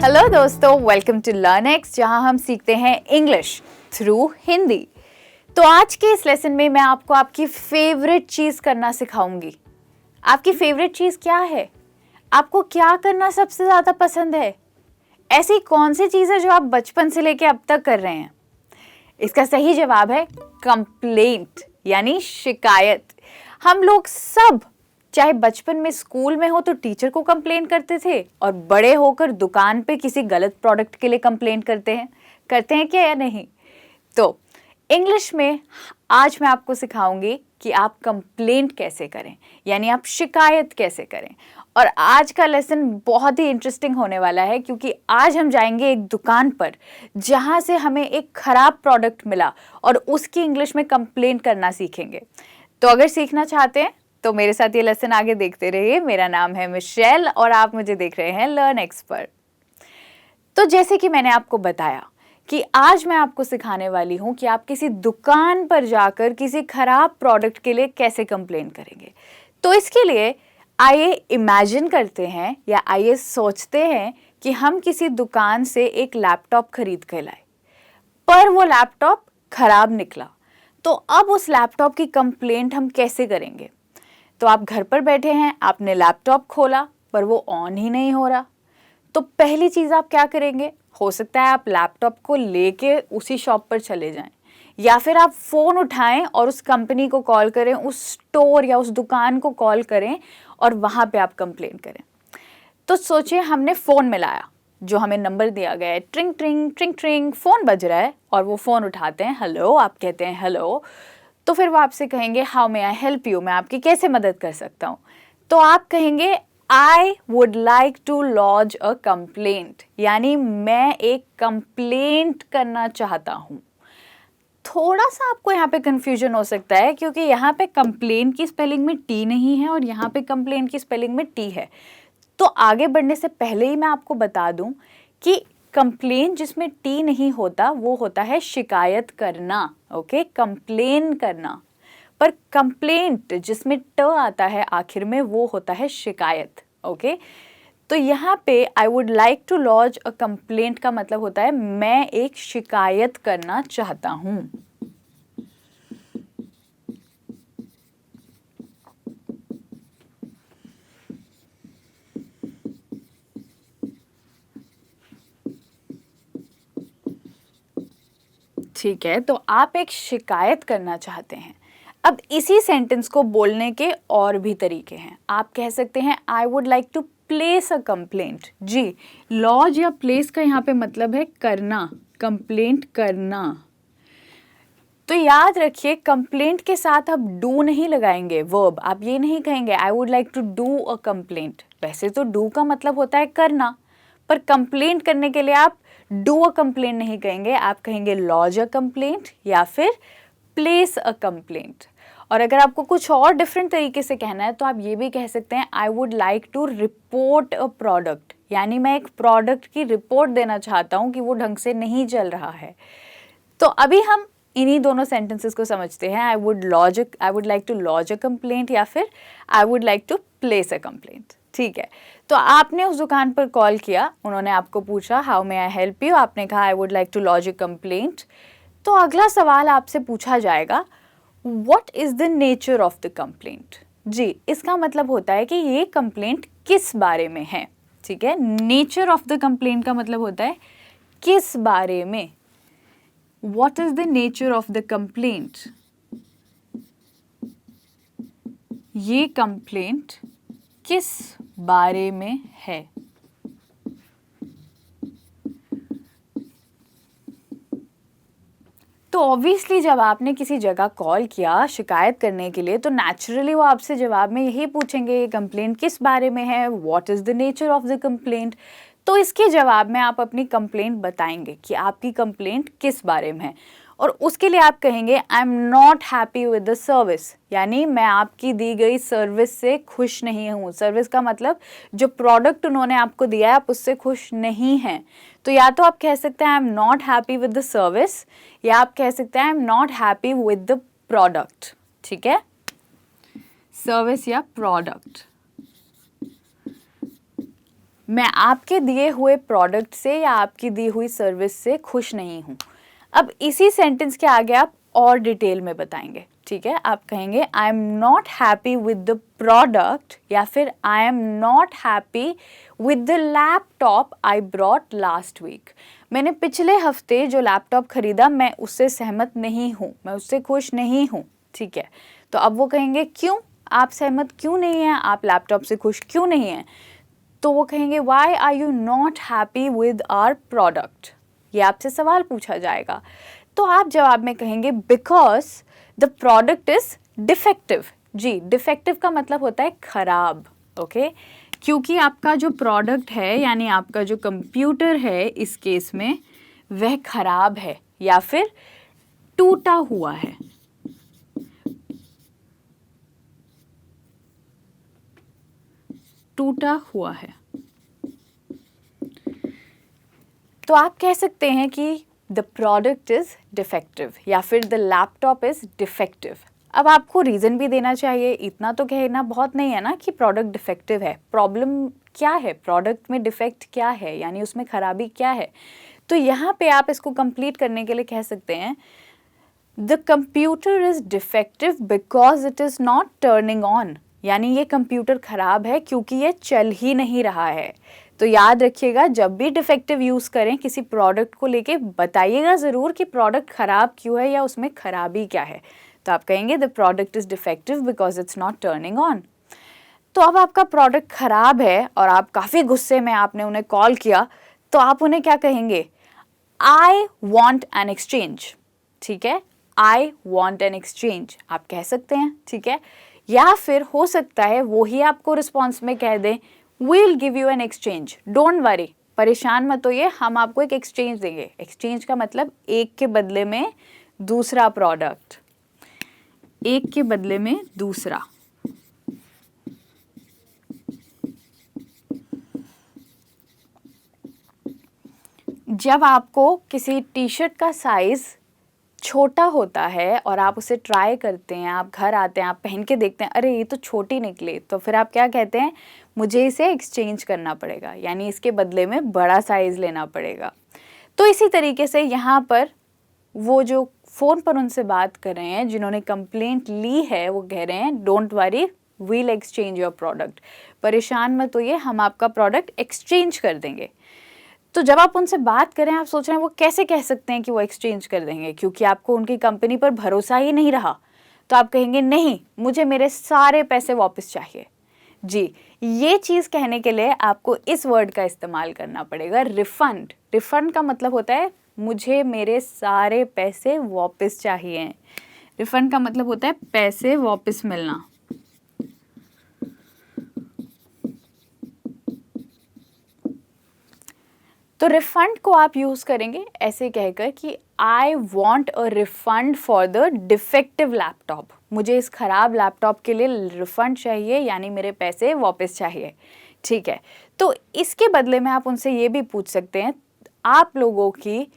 Hello दोस्तों, welcome to लर्नएक्स, जहां हम सीखते हैं इंग्लिश थ्रू हिंदी। तो आज के इस लेसन में मैं आपको आपकी फेवरेट चीज़ करना सिखाऊंगी। आपकी फेवरेट चीज़ क्या है? आपको क्या करना सबसे ज़्यादा पसंद है? ऐसी कौन सी चीज़ है जो आप बचपन से लेके अब तक कर रहे हैं? इसका सही जवाब है कंप्लेंट, यानी शिकायत। हम लोग सब, चाहे बचपन में स्कूल में हो तो टीचर को कंप्लेन करते थे, और बड़े होकर दुकान पे किसी गलत प्रोडक्ट के लिए कंप्लेन करते हैं क्या या नहीं? तो इंग्लिश में आज मैं आपको सिखाऊंगी कि आप कंप्लेंट कैसे करें, यानी आप शिकायत कैसे करें। और आज का लेसन बहुत ही इंटरेस्टिंग होने वाला है, क्योंकि आज हम जाएंगे एक दुकान पर जहां से हमें एक खराब प्रोडक्ट मिला और उसकी इंग्लिश में कंप्लेंट करना सीखेंगे। तो अगर सीखना चाहते हैं तो मेरे साथ ये लेसन आगे देखते रहिए। मेरा नाम है मिशेल और आप मुझे देख रहे हैं लर्नएक्स पर। तो जैसे कि मैंने आपको बताया कि आज मैं आपको सिखाने वाली हूं कि आप किसी दुकान पर जाकर किसी खराब प्रोडक्ट के लिए कैसे कंप्लेन करेंगे। तो इसके लिए आइए इमेजिन करते हैं या आइए सोचते हैं कि हम किसी दुकान से एक लैपटॉप खरीद कर लाए, पर वो लैपटॉप खराब निकला। तो अब उस लैपटॉप की कंप्लेंट हम कैसे करेंगे? तो आप घर पर बैठे हैं, आपने लैपटॉप खोला पर वो ऑन ही नहीं हो रहा। तो पहली चीज़ आप क्या करेंगे? हो सकता है आप लैपटॉप को लेके उसी शॉप पर चले जाएं, या फिर आप फ़ोन उठाएं और उस कंपनी को कॉल करें, उस स्टोर या उस दुकान को कॉल करें और वहाँ पे आप कंप्लेन करें। तो सोचिए, हमने फ़ोन मिलाया, जो हमें नंबर दिया गया है, ट्रिंग ट्रिंग ट्रिंग ट्रिंग, फ़ोन बज रहा है और वो फ़ोन उठाते हैं, हेलो, आप कहते हैं हेलो। तो फिर वो आपसे कहेंगे how may I help you, मैं आपकी कैसे मदद कर सकता हूँ? तो आप कहेंगे I would like to lodge a complaint, यानी मैं एक कंप्लेंट करना चाहता हूँ। थोड़ा सा आपको यहाँ पे कंफ्यूजन हो सकता है, क्योंकि यहाँ पे कंप्लेन की स्पेलिंग में टी नहीं है और यहाँ पे कंप्लेन की स्पेलिंग में टी है। तो आगे बढ़ने से पहले ही मैं आपको बता दूं कि कंप्लेन जिसमें टी नहीं होता वो होता है शिकायत करना। ओके, कंप्लेन करना। पर कंप्लेंट जिसमें ट आता है आखिर में वो होता है शिकायत। ओके, तो यहाँ पे I would like to lodge a complaint का मतलब होता है मैं एक शिकायत करना चाहता हूँ। ठीक है, तो आप एक शिकायत करना चाहते हैं। अब इसी सेंटेंस को बोलने के और भी तरीके हैं। आप कह सकते हैं I would like to place a complaint. जी, लॉज या प्लेस का यहाँ पे मतलब है करना, कंप्लेंट करना। तो याद रखिए, कंप्लेंट के साथ आप डू नहीं लगाएंगे, वर्ब। आप ये नहीं कहेंगे I would like to do a complaint. वैसे तो डू का मतलब होता है करना, पर कंप्लेंट करने के लिए आप डू अ कंप्लेंट नहीं कहेंगे, आप कहेंगे लॉज अ कंप्लेंट या फिर प्लेस अ कंप्लेंट। और अगर आपको कुछ और डिफरेंट तरीके से कहना है तो आप ये भी कह सकते हैं I would like to report a product, यानी मैं एक प्रोडक्ट की रिपोर्ट देना चाहता हूँ कि वो ढंग से नहीं चल रहा है। तो अभी हम इन्हीं दोनों सेंटेंसेस को समझते हैं। I would like to lodge a complaint या फिर I would like to place a complaint. ठीक है, तो आपने उस दुकान पर कॉल किया, उन्होंने आपको पूछा how may I help you, आपने कहा I would like to lodge a complaint. तो अगला सवाल आपसे पूछा जाएगा what is the nature of the complaint. जी, इसका मतलब होता है कि ये कंप्लेंट किस बारे में है। ठीक है, नेचर ऑफ द कंप्लेंट का मतलब होता है किस बारे में। What is the nature of the complaint? ये कंप्लेंट किस बारे में है? तो ऑब्वियसली जब आपने किसी जगह कॉल किया शिकायत करने के लिए, तो नेचुरली वो आपसे जवाब में यही पूछेंगे ये कंप्लेंट किस बारे में है, what is the nature of the complaint. तो इसके जवाब में आप अपनी कंप्लेंट बताएंगे कि आपकी कंप्लेंट किस बारे में है। और उसके लिए आप कहेंगे I am not happy with the service, यानी मैं आपकी दी गई सर्विस से खुश नहीं हूँ। सर्विस का मतलब जो प्रोडक्ट उन्होंने आपको दिया है आप उससे खुश नहीं हैं। तो या तो आप कह सकते हैं आई am not happy with the service, या आप कह सकते हैं आई am not happy with the product. ठीक है, सर्विस या प्रोडक्ट। मैं आपके दिए हुए प्रोडक्ट से या आपकी दी हुई सर्विस से खुश नहीं हूँ। अब इसी सेंटेंस के आगे आप और डिटेल में बताएंगे, ठीक है। आप कहेंगे I am not happy with the product, या फिर I am not happy with the laptop I brought last week. मैंने पिछले हफ्ते जो लैपटॉप खरीदा मैं उससे सहमत नहीं हूँ, मैं उससे खुश नहीं हूँ, ठीक है। तो अब वो कहेंगे क्यों, आप सहमत क्यों नहीं हैं, आप लैपटॉप से खुश क्यों नहीं हैं। तो वो कहेंगे why are you not happy with our product. ये आपसे सवाल पूछा जाएगा, तो आप जवाब में कहेंगे because the product is defective. जी, डिफेक्टिव का मतलब होता है खराब, ओके। क्योंकि आपका जो प्रोडक्ट है यानी आपका जो कंप्यूटर है इस केस में वह खराब है या फिर टूटा हुआ है। टूटा हुआ है। तो आप कह सकते हैं कि द प्रोडक्ट इज डिफेक्टिव या फिर द लैपटॉप इज डिफेक्टिव। अब आपको रीज़न भी देना चाहिए, इतना तो कहना बहुत नहीं है ना कि प्रोडक्ट डिफेक्टिव है। प्रॉब्लम क्या है, प्रोडक्ट में डिफेक्ट क्या है, यानी उसमें खराबी क्या है। तो यहाँ पे आप इसको कंप्लीट करने के लिए कह सकते हैं the computer is defective because it is not turning on, यानी ये कंप्यूटर ख़राब है क्योंकि ये चल ही नहीं रहा है। तो याद रखिएगा, जब भी डिफेक्टिव यूज़ करें किसी प्रोडक्ट को लेके बताइएगा ज़रूर कि प्रोडक्ट ख़राब क्यों है या उसमें खराबी क्या है। तो आप कहेंगे the product is defective because it's not turning on. तो अब आपका प्रोडक्ट ख़राब है और आप काफ़ी गुस्से में आपने उन्हें कॉल किया, तो आप उन्हें क्या कहेंगे, आई वॉन्ट एन एक्सचेंज, ठीक है। आई वॉन्ट एन एक्सचेंज आप कह सकते हैं, ठीक है। या फिर हो सकता है वो ही आपको रिस्पॉन्स में कह दें we'll give you an exchange, don't worry, परेशान मत होइए, हम आपको एक एक्सचेंज देंगे। एक्सचेंज का मतलब एक के बदले में दूसरा प्रोडक्ट, एक के बदले में दूसरा। जब आपको किसी टी शर्ट का साइज़ छोटा होता है और आप उसे ट्राई करते हैं, आप घर आते हैं, आप पहन के देखते हैं, अरे ये तो छोटी निकली, तो फिर आप क्या कहते हैं, मुझे इसे एक्सचेंज करना पड़ेगा, यानी इसके बदले में बड़ा साइज़ लेना पड़ेगा। तो इसी तरीके से यहाँ पर वो जो फ़ोन पर उनसे बात कर रहे हैं, जिन्होंने कंप्लेंट ली है, वो कह रहे हैं don't worry we'll exchange your product, परेशान मत होइए, हम आपका प्रोडक्ट एक्सचेंज कर देंगे। तो जब आप उनसे बात करें, आप सोच रहे हैं वो कैसे कह सकते हैं कि वो एक्सचेंज कर देंगे, क्योंकि आपको उनकी कंपनी पर भरोसा ही नहीं रहा। तो आप कहेंगे नहीं, मुझे मेरे सारे पैसे वापस चाहिए। जी, ये चीज़ कहने के लिए आपको इस वर्ड का इस्तेमाल करना पड़ेगा, रिफ़ंड। रिफ़ंड का मतलब होता है मुझे मेरे सारे पैसे वापस चाहिए। रिफ़ंड का मतलब होता है पैसे वापस मिलना। तो रिफंड को आप यूज़ करेंगे ऐसे कहकर कि आई want a refund for the defective laptop, मुझे इस ख़राब लैपटॉप के लिए रिफंड चाहिए, यानी मेरे पैसे वापस चाहिए, ठीक है। तो इसके बदले में आप उनसे ये भी पूछ सकते हैं आप लोगों की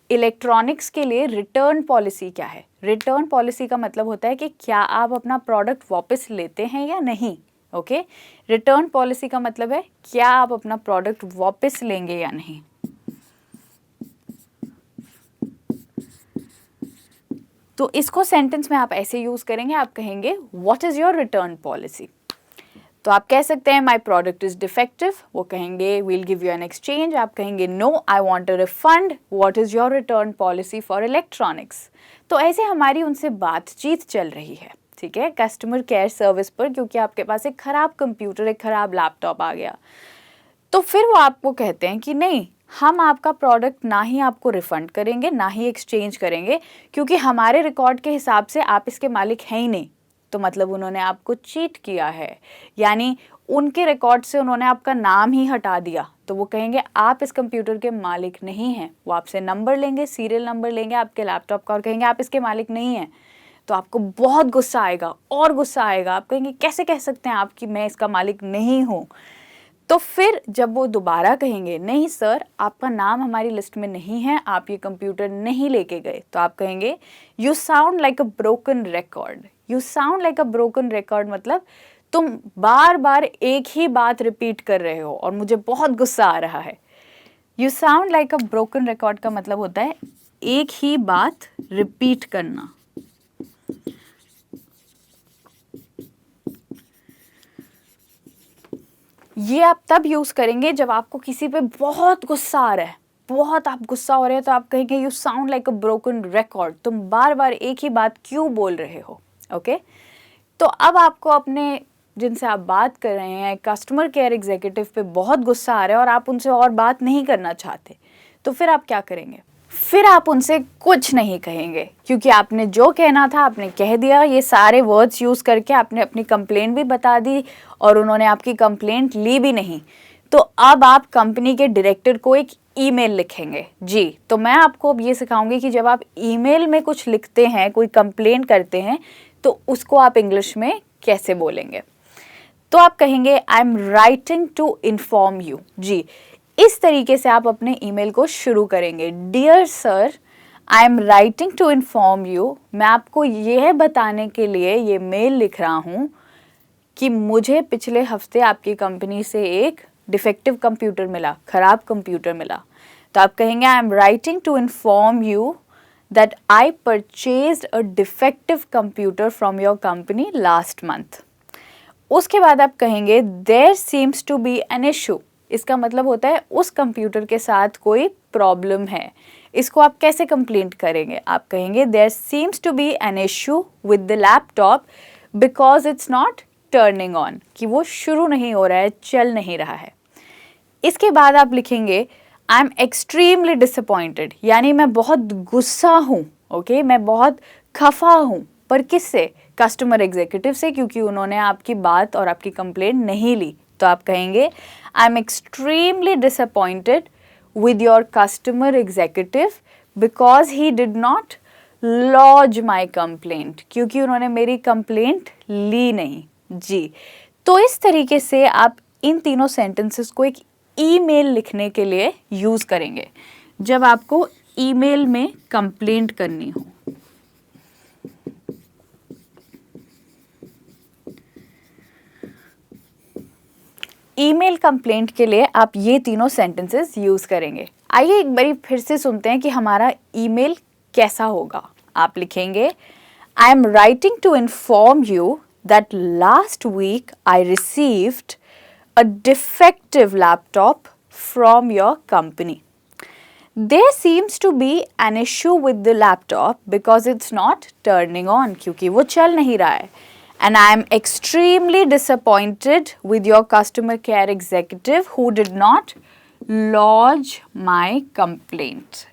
इलेक्ट्रॉनिक्स के लिए रिटर्न पॉलिसी क्या है। रिटर्न पॉलिसी का मतलब होता है कि क्या आप अपना प्रोडक्ट वापस लेते हैं या नहीं, ओके। रिटर्न पॉलिसी का मतलब है क्या आप अपना प्रोडक्ट वापस लेंगे या नहीं। तो इसको सेंटेंस में आप ऐसे यूज़ करेंगे, आप कहेंगे what is your return policy. तो आप कह सकते हैं माई प्रोडक्ट इज़ डिफेक्टिव, वो कहेंगे we'll give you an exchange, आप कहेंगे no I want a refund, what is your return policy for electronics. तो ऐसे हमारी उनसे बातचीत चल रही है, ठीक है, कस्टमर केयर सर्विस पर, क्योंकि आपके पास एक ख़राब कंप्यूटर, एक ख़राब लैपटॉप आ गया। तो फिर वो आपको कहते हैं कि नहीं, हम आपका प्रोडक्ट ना ही आपको रिफ़ंड करेंगे ना ही एक्सचेंज करेंगे, क्योंकि हमारे रिकॉर्ड के हिसाब से आप इसके मालिक हैं ही नहीं। तो मतलब उन्होंने आपको चीट किया है, यानी उनके रिकॉर्ड से उन्होंने आपका नाम ही हटा दिया। तो वो कहेंगे आप इस कंप्यूटर के मालिक नहीं हैं। वो आपसे नंबर लेंगे, सीरियल नंबर लेंगे आपके लैपटॉप का और कहेंगे आप इसके मालिक नहीं हैं। तो आपको बहुत गुस्सा आएगा और गुस्सा आएगा, आप कहेंगे कैसे कह सकते हैं आप कि मैं इसका मालिक नहीं हूँ। तो फिर जब वो दोबारा कहेंगे नहीं सर, आपका नाम हमारी लिस्ट में नहीं है, आप ये कंप्यूटर नहीं लेके गए, तो आप कहेंगे you sound like a broken record. You sound like a broken record मतलब तुम बार बार एक ही बात रिपीट कर रहे हो और मुझे बहुत गुस्सा आ रहा है। You sound like a broken record का मतलब होता है एक ही बात रिपीट करना। ये आप तब यूज करेंगे जब आपको किसी पे बहुत गुस्सा आ रहा है, बहुत आप गुस्सा हो रहे हैं, तो आप कहेंगे you sound like a broken record, तुम बार बार एक ही बात क्यों बोल रहे हो। ओके तो अब आपको अपने जिनसे आप बात कर रहे हैं कस्टमर केयर एग्जीक्यूटिव पे बहुत गुस्सा आ रहा है और आप उनसे और बात नहीं करना चाहते, तो फिर आप क्या करेंगे? फिर आप उनसे कुछ नहीं कहेंगे, क्योंकि आपने जो कहना था आपने कह दिया। ये सारे वर्ड्स यूज़ करके आपने अपनी कंप्लेंट भी बता दी और उन्होंने आपकी कंप्लेंट ली भी नहीं। तो अब आप कंपनी के डायरेक्टर को एक ईमेल लिखेंगे। जी, तो मैं आपको अब ये सिखाऊंगी कि जब आप ईमेल में कुछ लिखते हैं, कोई कंप्लेंट करते हैं, तो उसको आप इंग्लिश में कैसे बोलेंगे। तो आप कहेंगे I am writing to inform you. जी, इस तरीके से आप अपने ईमेल को शुरू करेंगे। Dear sir, I am writing to inform you. मैं आपको यह बताने के लिए ये मेल लिख रहा हूँ कि मुझे पिछले हफ्ते आपकी कंपनी से एक डिफेक्टिव कंप्यूटर मिला, खराब कंप्यूटर मिला। तो आप कहेंगे I am writing to inform you that I purchased a defective computer from your company last month. उसके बाद आप कहेंगे there seems to be an issue. इसका मतलब होता है उस कंप्यूटर के साथ कोई प्रॉब्लम है। इसको आप कैसे कंप्लेंट करेंगे? आप कहेंगे there seems to be an issue with the laptop because it's not turning on, कि वो शुरू नहीं हो रहा है, चल नहीं रहा है। इसके बाद आप लिखेंगे आई एम एक्सट्रीमली डिसअपॉइंटेड, यानी मैं बहुत गुस्सा हूँ। ओके, मैं बहुत खफा हूँ। पर किससे? कस्टमर एग्जीक्यूटिव से, क्योंकि उन्होंने आपकी बात और आपकी कंप्लेंट नहीं ली। तो आप कहेंगे I am extremely disappointed with your customer executive because he did not lodge my complaint, क्योंकि उन्होंने मेरी कंप्लेंट ली नहीं। जी, तो इस तरीके से आप इन तीनों सेंटेंसेस को एक ईमेल लिखने के लिए यूज़ करेंगे जब आपको ईमेल में कंप्लेंट करनी हो। ईमेल कंप्लेंट के लिए आप ये तीनों सेंटेंसेस यूज़ करेंगे। आइए एक बारी फिर से सुनते हैं कि हमारा ईमेल कैसा होगा। आप लिखेंगे I am writing to inform you that last week I received a defective laptop from your company. There seems to be an issue with the laptop because it's not turning on, क्योंकि वो चल नहीं रहा है। And I am extremely disappointed with your customer care executive who did not lodge my complaint.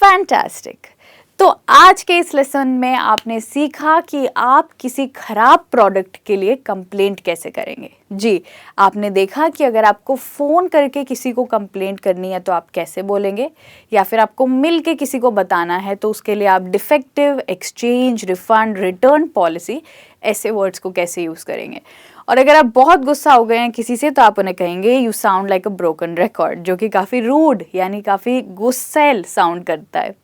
Fantastic. तो आज के इस लेसन में आपने सीखा कि आप किसी खराब प्रोडक्ट के लिए कंप्लेंट कैसे करेंगे। जी, आपने देखा कि अगर आपको फ़ोन करके किसी को कंप्लेंट करनी है तो आप कैसे बोलेंगे, या फिर आपको मिल के किसी को बताना है तो उसके लिए आप defective, exchange, refund, return policy, ऐसे वर्ड्स को कैसे यूज़ करेंगे। और अगर आप बहुत गुस्सा हो गए हैं किसी से तो आप उन्हें कहेंगे you sound like a broken record, जो कि काफ़ी रूड यानी काफ़ी गुस्सैल साउंड करता है।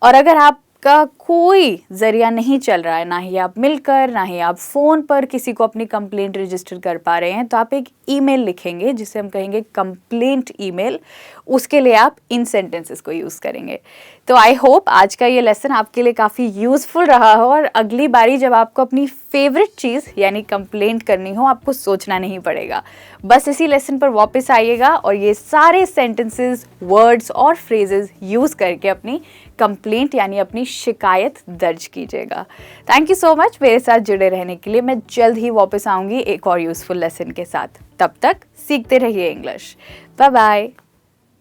और अगर आपका कोई ज़रिया नहीं चल रहा है, ना ही आप मिलकर ना ही आप फ़ोन पर किसी को अपनी कंप्लेंट रजिस्टर कर पा रहे हैं, तो आप एक ईमेल लिखेंगे जिसे हम कहेंगे कंप्लेंट ईमेल। उसके लिए आप इन सेंटेंसेस को यूज़ करेंगे। तो आई होप आज का ये लेसन आपके लिए काफ़ी यूज़फुल रहा हो और अगली बारी जब आपको अपनी फेवरेट चीज़ यानी कंप्लेंट करनी हो आपको सोचना नहीं पड़ेगा। बस इसी लेसन पर वापस आइएगा और ये सारे सेंटेंसेस, वर्ड्स और फ्रेजेस यूज़ करके अपनी कंप्लेंट यानी अपनी शिकायत दर्ज कीजिएगा। थैंक यू सो मच मेरे साथ जुड़े रहने के लिए। मैं जल्द ही वापस आऊँगी एक और यूज़फुल लेसन के साथ। तब तक सीखते रहिए इंग्लिश। Bye bye.